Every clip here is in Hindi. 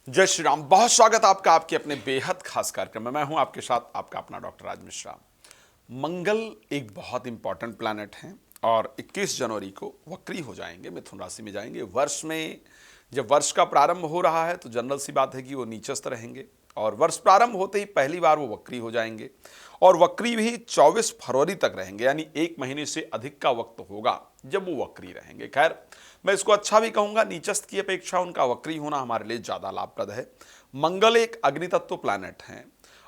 जय श्री राम। बहुत स्वागत आपका आपके अपने बेहद खास कार्यक्रम में। मैं हूं आपके साथ आपका अपना डॉक्टर राज मिश्रा। मंगल एक बहुत इंपॉर्टेंट प्लैनेट है और 21 जनवरी को वक्री हो जाएंगे, मिथुन राशि में जाएंगे। वर्ष में जब वर्ष का प्रारंभ हो रहा है तो जनरल सी बात है कि वो नीचस्थ रहेंगे और वर्ष प्रारंभ होते ही पहली बार वो वक्री हो जाएंगे और वक्री भी 24 फरवरी तक रहेंगे, यानी एक महीने से अधिक का वक्त होगा जब वो वक्री रहेंगे। खैर, मैं इसको अच्छा भी कहूंगा, नीचस्थ की अपेक्षा उनका वक्री होना हमारे लिए ज्यादा लाभप्रद है। मंगल एक अग्नि तत्व प्लैनेट है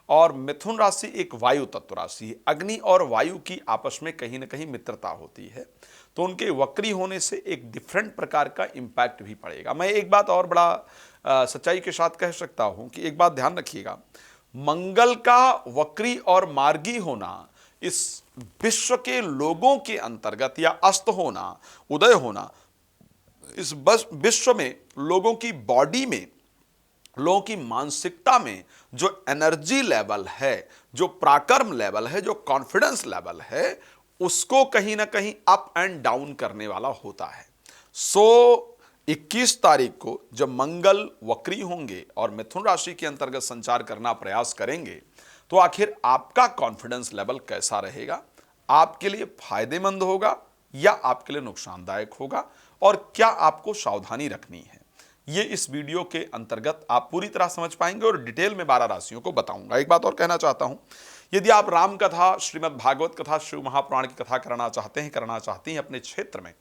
और मिथुन राशि एक वायु तत्व राशि है। अग्नि और वायु की आपस में कहीं ना कहीं मित्रता होती है, तो उनके वक्री होने से एक डिफरेंट प्रकार का इंपैक्ट भी पड़ेगा। मैं एक बात और बड़ा सच्चाई के साथ कह सकता हूं कि एक बात ध्यान रखिएगा, मंगल का वक्री और मार्गी होना इस विश्व के लोगों के अंतर्गत या अस्त होना, उदय होना, इस बस विश्व में लोगों की बॉडी में, लोगों की मानसिकता में जो एनर्जी लेवल है, जो पराक्रम लेवल है, जो कॉन्फिडेंस लेवल है, उसको कहीं ना कहीं अप एंड डाउन करने वाला होता है। 21 तारीख को जब मंगल वक्री होंगे और मिथुन राशि के अंतर्गत संचार करना प्रयास करेंगे तो आखिर आपका कॉन्फिडेंस लेवल कैसा रहेगा, आपके लिए फायदेमंद होगा या आपके लिए नुकसानदायक होगा, और क्या आपको सावधानी रखनी है, ये इस वीडियो के अंतर्गत आप पूरी तरह समझ पाएंगे और डिटेल में 12 राशियों को बताऊंगा। एक बात और कहना चाहता हूं, यदि आप राम कथा, श्रीमद् भागवत कथा, शिव महापुराण की कथा करना चाहती हैं अपने क्षेत्र में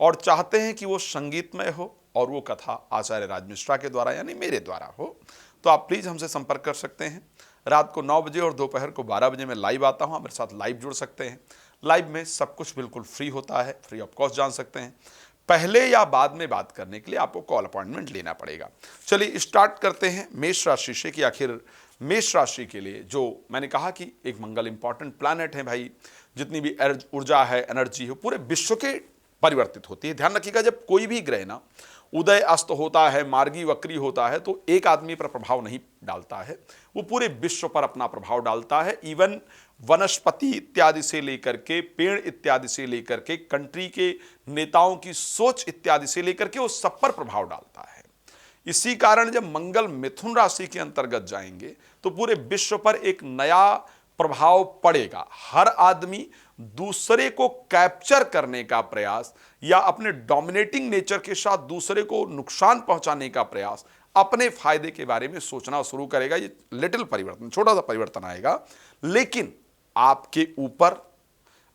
और चाहते हैं कि वो संगीतमय हो और वो कथा आचार्य राज मिश्रा के द्वारा यानी मेरे द्वारा हो, तो आप प्लीज हमसे संपर्क कर सकते हैं। रात को 9 बजे और दोपहर को 12 बजे मैं लाइव आता हूं, मेरे साथ लाइव जुड़ सकते हैं। लाइव में सब कुछ बिल्कुल फ्री होता है, फ्री ऑफ कॉस्ट जान सकते हैं। पहले या बाद में बात करने के लिए आपको कॉल अपॉइंटमेंट लेना पड़ेगा। चलिए स्टार्ट करते हैं मेष राशि से कि आखिर मेष राशि के लिए, जो मैंने कहा कि एक मंगल इंपॉर्टेंट प्लैनेट है भाई, जितनी भी ऊर्जा है, एनर्जी है, पूरे विश्व के परिवर्तित होती है। ध्यान रखिएगा, जब कोई भी ग्रह ना उदय अस्त होता है, मार्गी वक्री होता है, तो एक आदमी पर प्रभाव नहीं डालता है, वो पूरे विश्व पर अपना प्रभाव डालता है। इवन वनस्पति इत्यादि से लेकर के, पेड़ इत्यादि से लेकर के, कंट्री के नेताओं की सोच इत्यादि से लेकर के, वो सब पर प्रभाव डालता है। इसी कारण जब मंगल मिथुन राशि के अंतर्गत जाएंगे तो पूरे विश्व पर एक नया प्रभाव पड़ेगा। हर आदमी दूसरे को कैप्चर करने का प्रयास या अपने डोमिनेटिंग नेचर के साथ दूसरे को नुकसान पहुंचाने का प्रयास, अपने फायदे के बारे में सोचना शुरू करेगा। ये लिटिल परिवर्तन, छोटा सा परिवर्तन आएगा, लेकिन आपके ऊपर,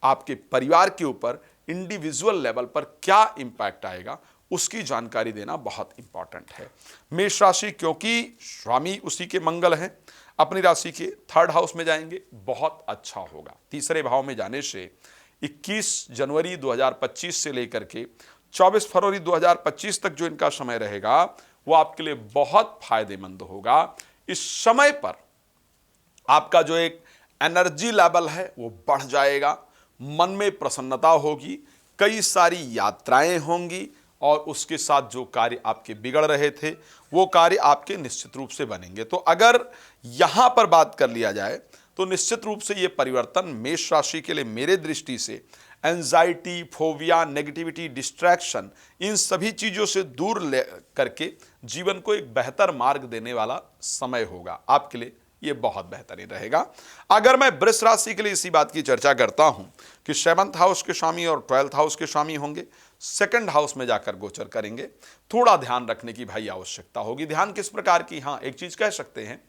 आपके परिवार के ऊपर इंडिविजुअल लेवल पर क्या इंपैक्ट आएगा उसकी जानकारी देना बहुत इंपॉर्टेंट है। मेष राशि, क्योंकि स्वामी उसी के मंगल हैं, अपनी राशि के 3rd हाउस में जाएंगे, बहुत अच्छा होगा। तीसरे भाव में जाने से 21 जनवरी 2025 से लेकर के 24 फरवरी 2025 तक जो इनका समय रहेगा वो आपके लिए बहुत फायदेमंद होगा। इस समय पर आपका जो एक एनर्जी लेवल है वो बढ़ जाएगा, मन में प्रसन्नता होगी, कई सारी यात्राएं होंगी और उसके साथ जो कार्य आपके बिगड़ रहे थे वो कार्य आपके निश्चित रूप से बनेंगे। तो अगर यहां पर बात कर लिया जाए तो निश्चित रूप से ये परिवर्तन मेष राशि के लिए मेरे दृष्टि से एंजाइटी, फोबिया, नेगेटिविटी, डिस्ट्रैक्शन, इन सभी चीजों से दूर ले करके जीवन को एक बेहतर मार्ग देने वाला समय होगा। आपके लिए ये बहुत बेहतरीन रहेगा। अगर मैं वृष राशि के लिए इसी बात की चर्चा करता हूं कि 7th हाउस के स्वामी और 12th हाउस के स्वामी होंगे, 2nd हाउस में जाकर गोचर करेंगे, थोड़ा ध्यान रखने की भाई आवश्यकता होगी। ध्यान किस प्रकार की? हाँ, एक चीज कह सकते हैं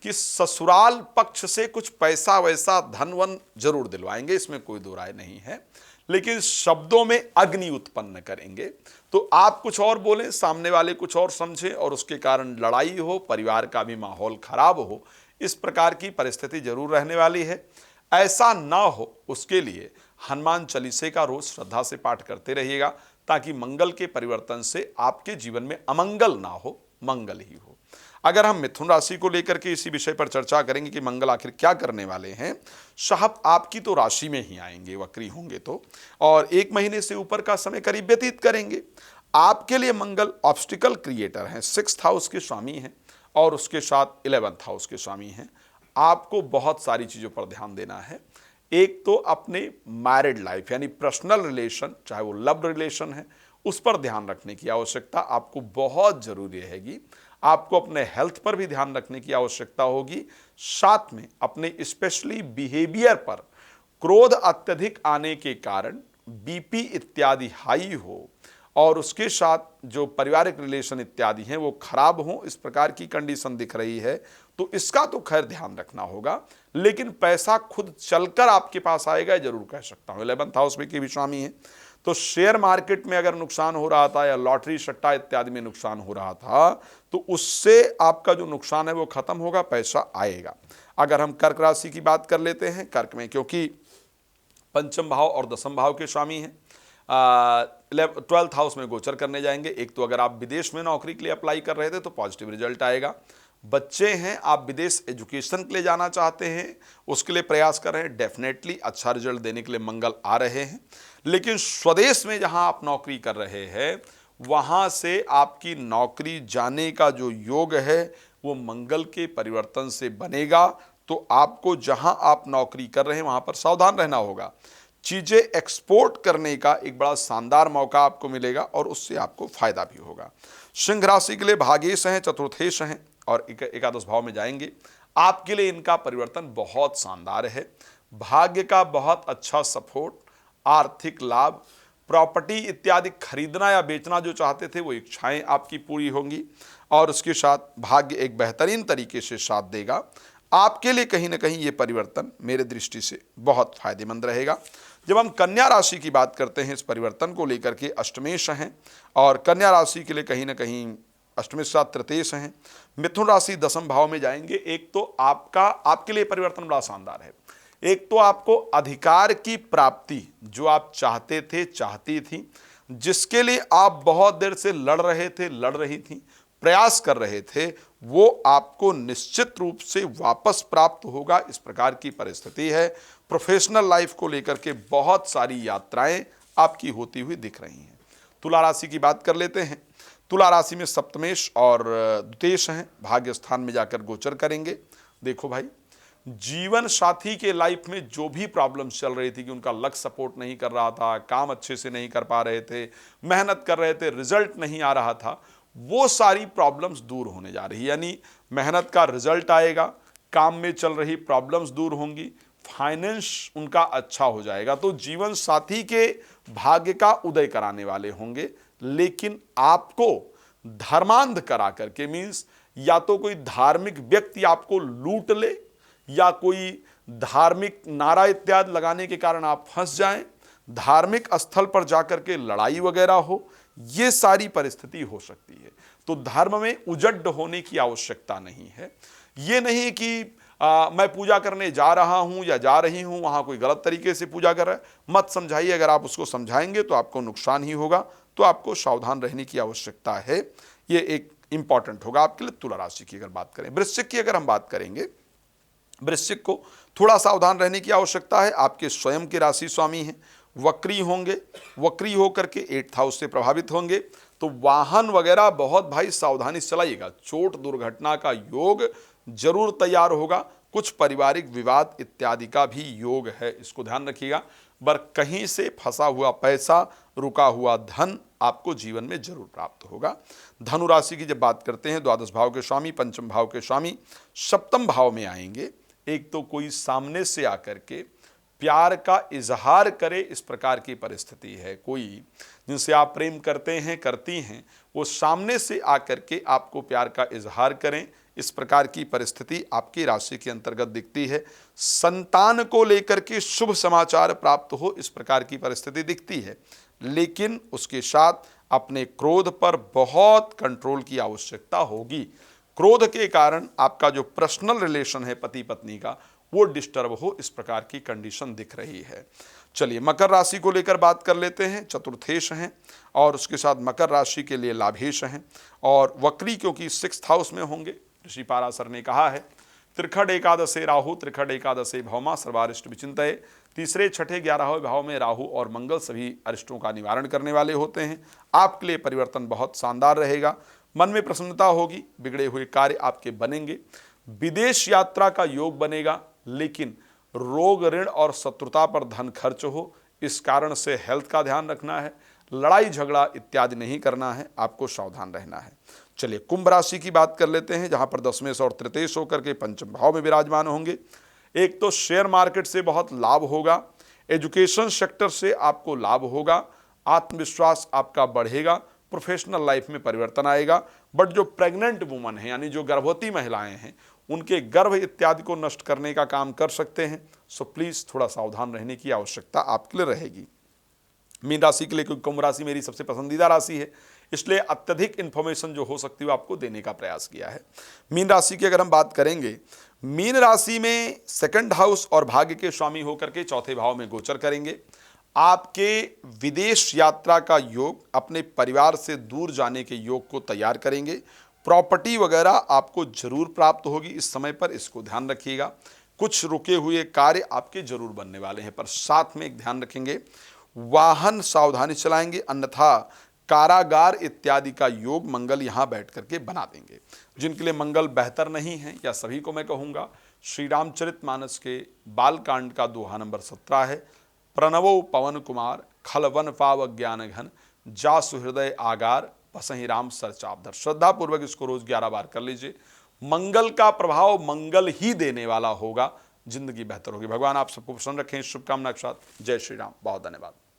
कि ससुराल पक्ष से कुछ पैसा वैसा धन वन जरूर दिलवाएंगे, इसमें कोई दो राय नहीं है, लेकिन शब्दों में अग्नि उत्पन्न करेंगे। तो आप कुछ और बोलें, सामने वाले कुछ और समझे और उसके कारण लड़ाई हो, परिवार का भी माहौल खराब हो, इस प्रकार की परिस्थिति जरूर रहने वाली है। ऐसा ना हो उसके लिए हनुमान चालीसे का रोज श्रद्धा से पाठ करते रहिएगा, ताकि मंगल के परिवर्तन से आपके जीवन में अमंगल ना हो, मंगल ही हो। अगर हम मिथुन राशि को लेकर के इसी विषय पर चर्चा करेंगे कि मंगल आखिर क्या करने वाले हैं, साहब आपकी तो राशि में ही आएंगे वक्री होंगे तो, और एक महीने से ऊपर का समय करीब व्यतीत करेंगे। आपके लिए मंगल ऑब्स्टिकल क्रिएटर हैं, 6th हाउस के स्वामी हैं और उसके साथ 11th हाउस के स्वामी हैं। आपको बहुत सारी चीजों पर ध्यान देना है। एक तो अपने मैरिड लाइफ यानी पर्सनल रिलेशन, चाहे वो लव रिलेशन है, उस पर ध्यान रखने की आवश्यकता आपको बहुत जरूरी रहेगी। आपको अपने हेल्थ पर भी ध्यान रखने की आवश्यकता होगी। साथ में अपने स्पेशली बिहेवियर पर क्रोध अत्यधिक आने के कारण बीपी इत्यादि हाई हो और उसके साथ जो पारिवारिक रिलेशन इत्यादि हैं वो खराब हो, इस प्रकार की कंडीशन दिख रही है, तो इसका तो खैर ध्यान रखना होगा। लेकिन पैसा खुद चलकर आपके पास आएगा, जरूर कह सकता हूं। 11th हाउस में भी स्वामी है, तो शेयर मार्केट में अगर नुकसान हो रहा था या लॉटरी सट्टा इत्यादि में नुकसान हो रहा था, तो उससे आपका जो नुकसान है वो खत्म होगा, पैसा आएगा। अगर हम कर्क राशि की बात कर लेते हैं, कर्क में क्योंकि पंचम भाव और दसम भाव के स्वामी हैं, 12th हाउस में गोचर करने जाएंगे। एक तो अगर आप विदेश में नौकरी के लिए अप्लाई कर रहे थे तो पॉजिटिव रिजल्ट आएगा। बच्चे हैं, आप विदेश एजुकेशन के लिए जाना चाहते हैं, उसके लिए प्रयास कर रहे हैं, डेफिनेटली अच्छा रिजल्ट देने के लिए मंगल आ रहे हैं। लेकिन स्वदेश में जहां आप नौकरी कर रहे हैं वहां से आपकी नौकरी जाने का जो योग है वो मंगल के परिवर्तन से बनेगा। तो आपको जहां आप नौकरी कर रहे हैं वहां पर सावधान रहना होगा। चीजें एक्सपोर्ट करने का एक बड़ा शानदार मौका आपको मिलेगा और उससे आपको फायदा भी होगा। सिंह राशि के लिए भागेश हैं, चतुर्थेश हैं और एकादश भाव में जाएंगे। आपके लिए इनका परिवर्तन बहुत शानदार है। भाग्य का बहुत अच्छा सपोर्ट, आर्थिक लाभ, प्रॉपर्टी इत्यादि खरीदना या बेचना जो चाहते थे वो इच्छाएं आपकी पूरी होंगी और उसके साथ भाग्य एक बेहतरीन तरीके से साथ देगा। आपके लिए कहीं ना कहीं ये परिवर्तन मेरे दृष्टि से बहुत फायदेमंद रहेगा। जब हम कन्या राशि की बात करते हैं, इस परिवर्तन को लेकर के अष्टमेश हैं और कन्या राशि के लिए कहीं ना कहीं अष्टमेश के साथ तृतीयेश हैं। मिथुन राशि दसम भाव में जाएंगे। एक तो आपके लिए परिवर्तन बड़ा शानदार है। एक तो आपको अधिकार की प्राप्ति जो आप चाहते थे, चाहती थी, जिसके लिए आप बहुत देर से लड़ रहे थे, लड़ रही थी, प्रयास कर रहे थे, वो आपको निश्चित रूप से वापस प्राप्त होगा, इस प्रकार की परिस्थिति है। प्रोफेशनल लाइफ को लेकर के बहुत सारी यात्राएं आपकी होती हुई दिख रही हैं। तुला राशि की बात कर लेते हैं। तुला राशि में सप्तमेश और द्वितीयेश हैं, भाग्य स्थान में जाकर गोचर करेंगे। देखो भाई, जीवन साथी के लाइफ में जो भी प्रॉब्लम्स चल रही थी कि उनका लक सपोर्ट नहीं कर रहा था, काम अच्छे से नहीं कर पा रहे थे, मेहनत कर रहे थे, रिजल्ट नहीं आ रहा था, वो सारी प्रॉब्लम्स दूर होने जा रही है। यानी मेहनत का रिजल्ट आएगा, काम में चल रही प्रॉब्लम्स दूर होंगी, फाइनेंस उनका अच्छा हो जाएगा। तो जीवन साथी के भाग्य का उदय कराने वाले होंगे। लेकिन आपको धर्मांध करा करके, मीन्स या तो कोई धार्मिक व्यक्ति आपको लूट ले या कोई धार्मिक नारा इत्यादि लगाने के कारण आप फंस जाएं, धार्मिक स्थल पर जाकर के लड़ाई वगैरह हो, ये सारी परिस्थिति हो सकती है। तो धर्म में उजड्ड होने की आवश्यकता नहीं है। ये नहीं कि मैं पूजा करने जा रहा हूं या जा रही हूं, वहां कोई गलत तरीके से पूजा कर रहा है, मत समझाइए। अगर आप उसको समझाएंगे तो आपको नुकसान ही होगा। तो आपको सावधान रहने की आवश्यकता है। ये एक इंपॉर्टेंट होगा आपके लिए। तुला राशि की अगर बात करें, वृश्चिक की अगर हम बात करेंगे, वृश्चिक को थोड़ा सावधान रहने की आवश्यकता है। आपके स्वयं के राशि स्वामी हैं, वक्री होंगे, वक्री होकर के 8th हाउस से प्रभावित होंगे। तो वाहन वगैरह बहुत भाई सावधानी से चलाइएगा। चोट दुर्घटना का योग जरूर तैयार होगा। कुछ पारिवारिक विवाद इत्यादि का भी योग है, इसको ध्यान रखिएगा। पर कहीं से फंसा हुआ पैसा, रुका हुआ धन आपको जीवन में जरूर प्राप्त होगा। धनु राशि की जब बात करते हैं, द्वादश भाव के स्वामी, पंचम भाव के स्वामी सप्तम भाव में आएंगे। एक तो कोई सामने से आकर के प्यार का इजहार करे, इस प्रकार की परिस्थिति है। कोई जिनसे आप प्रेम करते हैं, करती हैं, वो सामने से आकर के आपको प्यार का इजहार करें, इस प्रकार की परिस्थिति आपकी राशि के अंतर्गत दिखती है। संतान को लेकर के शुभ समाचार प्राप्त हो, इस प्रकार की परिस्थिति दिखती है। लेकिन उसके साथ अपने क्रोध पर बहुत कंट्रोल की आवश्यकता होगी। क्रोध के कारण आपका जो पर्सनल रिलेशन है पति पत्नी का, वो डिस्टर्ब हो, इस प्रकार की कंडीशन दिख रही है। चलिए मकर राशि को लेकर बात कर लेते हैं। चतुर्थेश हैं और उसके साथ मकर राशि के लिए लाभेश हैं और वक्री क्योंकि 6th हाउस में होंगे। ऋषि पाराशर ने कहा है, त्रिखड एकादशे राहु, त्रिखड एकादशे भौमा, सर्वारिष्ट विचिंतये। तीसरे, छठे, 11वें भाव में राहु और मंगल सभी अरिष्टों का निवारण करने वाले होते हैं। आपके लिए परिवर्तन बहुत शानदार रहेगा। मन में प्रसन्नता होगी, बिगड़े हुए कार्य आपके बनेंगे, विदेश यात्रा का योग बनेगा। लेकिन रोग, ऋण और शत्रुता पर धन खर्च हो, इस कारण से हेल्थ का ध्यान रखना है। लड़ाई झगड़ा इत्यादि नहीं करना है, आपको सावधान रहना है। चलिए कुंभ राशि की बात कर लेते हैं, जहां पर दशमेश और तृतीयेश होकर के पंचम भाव में विराजमान होंगे। एक तो शेयर मार्केट से बहुत लाभ होगा, एजुकेशन सेक्टर से आपको लाभ होगा, आत्मविश्वास आपका बढ़ेगा, प्रोफेशनल लाइफ में परिवर्तन आएगा। बट जो प्रेग्नेंट वुमन है यानी जो गर्भवती महिलाएं हैं, उनके गर्भ इत्यादि को नष्ट करने का काम कर सकते हैं। सो प्लीज थोड़ा सावधान रहने की आवश्यकता आपके लिए रहेगी। मीन राशि के लिए, क्योंकि कुंभ राशि मेरी सबसे पसंदीदा राशि है, इसलिए अत्यधिक इंफॉर्मेशन जो हो सकती है आपको देने का प्रयास किया है। मीन राशि की अगर हम बात करेंगे, मीन राशि में सेकंड हाउस और भाग्य के स्वामी होकर के चौथे भाव में गोचर करेंगे। आपके विदेश यात्रा का योग, अपने परिवार से दूर जाने के योग को तैयार करेंगे। प्रॉपर्टी वगैरह आपको जरूर प्राप्त होगी इस समय पर, इसको ध्यान रखिएगा। कुछ रुके हुए कार्य आपके जरूर बनने वाले हैं, पर साथ में एक ध्यान रखेंगे, वाहन सावधानी चलाएंगे, अन्यथा कारागार इत्यादि का योग मंगल यहां बैठ करके बना देंगे। जिनके लिए मंगल बेहतर नहीं है, या सभी को मैं कहूंगा, श्री रामचरितमानस के बालकांड का दोहा नंबर 17 है, प्रणवो पवन कुमार खलवन पाव ज्ञान घन जासु हृदय आगार बसहि राम सर चापधर। श्रद्धा पूर्वक इसको रोज 11 बार कर लीजिए। मंगल का प्रभाव मंगल ही देने वाला होगा, जिंदगी बेहतर होगी। भगवान आप सबको प्रसन्न रखें, शुभकामना के साथ। जय श्री राम। बहुत धन्यवाद।